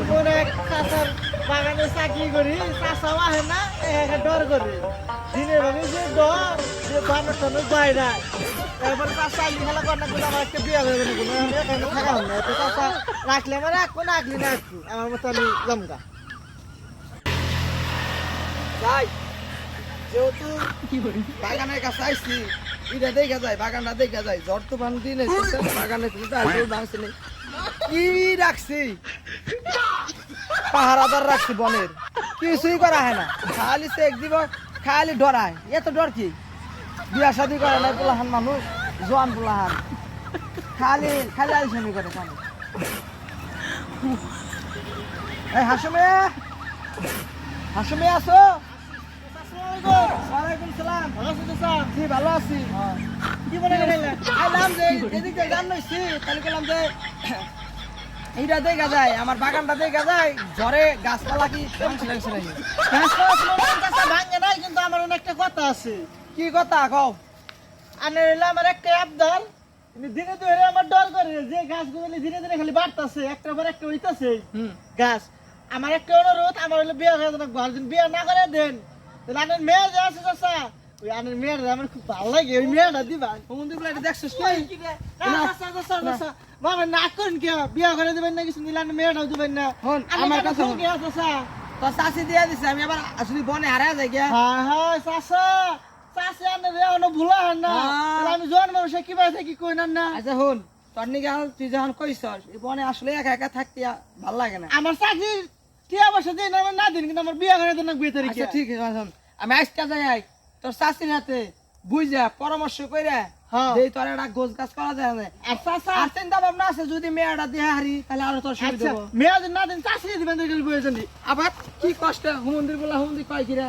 কোন এক চাচার বাগানে চাকরি করি, চাচাও আহে না, একা ডর করে। দিনের ভাবে যে ডর, যে বানর টানর যায় না। এরপরে চাচা আলি খেলা কর না করে আমার একটা বিয়ে হয়ে গেল কোনো, আমি এখানে থাকা হল না। তো চাচা রাখলে আমার রাখবো, না রাখলি না রাখবো, আমার মতো আমি জমগা। যাই যেহেতু বাগানের কাছে আইছি, এটা দেখা যায়, বাগানটা দেখা যায়। ঝড় তুফান দিন এসেছে, বাগানের ভাঙছে নেই। কি রাখছি, পাহারাদার রাখছি বনের, কিছুই করা হয় না। খালি চেক দিব, খালি ডরায়। এত ডর কি? বিয়া শাদি করে নাই পোলাহান মানুষ, জোয়ান পোলাহান, খালি খালি আলিসামি করে কানে। এই হাসুমে, হাসুমে আছো? ওয়ালাইকুম সালাম। ভালো আছো চাচা? জি ভালো আছি। কি মনে করেন? আইলাম যে এদিকে গান লইছি, তাহলে গেলাম যে এইটা দেখা যায়, আমার বাগানটা দেখা যায়, ঝড়ে গাছপালা কি ভাঙছে টাঙছে নাকি? গাছপালা ছিল না, চাচা ভাঙে নাই, কিন্তু আমার অনেক একটা কথা আছে। কি কথা কও? আনে হইলে আমার একটা আবদার, দিনে ধরে আমার ডর করে যে গাছগুলো ধীরে ধীরে খালি বাড়তাছে, একটার পর একটা হইতাছে গাছ। আমার একটা অনুরোধ, আমার হইলে বিয়ে হয়ে যাবে, ঘরদিন বিয়ে না করে দেন, তাহলে আনের মেয়ে যে আছে চাচা, ওই আনের মেয়েটা আমার খুব ভালো লাগে, ওই মেয়েটা দিবা। হুমুন্দি বলে এটা দেখছিস ওই তুই? কি রে? চাচা চাচা চাচা বাবা না করেন কে, বিয়ে করে দিবেন না, কিছু নিলে আনের মেয়েটাও দিবেন না। হন, আমার আমার কাছে কাছে কি আছে চাচা? তো চাষি দিয়ে দিছে, আমি আবার আসলে বনে হারায় যাই গিয়া। হ্যাঁ হ্যাঁ চাচা, চাচি আনের এখনো ভুলা হয় না, হ্যাঁ। তাহলে আমি জন মানুষে কি বাই থাকি কই না। আচ্ছা হন, তোর নিকে তুই যখন কইছস, এই বনে আসলে একা একা থাকতে ভাল লাগে না। আমার চাকরি টিয়া বসে দিন, আমার না দিন, কিন্তু আমার বিয়ে করে দেন বিয়ে তারিখে। আচ্ছা ঠিক আছে, শোন, আমি আজকে যাই তোর চাষির হাতে বুঝা পরামর্শ কইরা হ্যাঁ। দেই, তোর একটা গোছ গাছ করা যায় না। আর চাচা আর চিন্তা ভাবনা আছে, যদি মেয়েটা দিয়ে হারি তাহলে আরো তোর সুবিধা আচ্ছা হবো। মেয়ে দিন না দিন চাষি দিবেন দেখে বইয়ে জানি। আবার কি কষ্ট, হুমন্দির বলা হুমন্দি কয় কিরা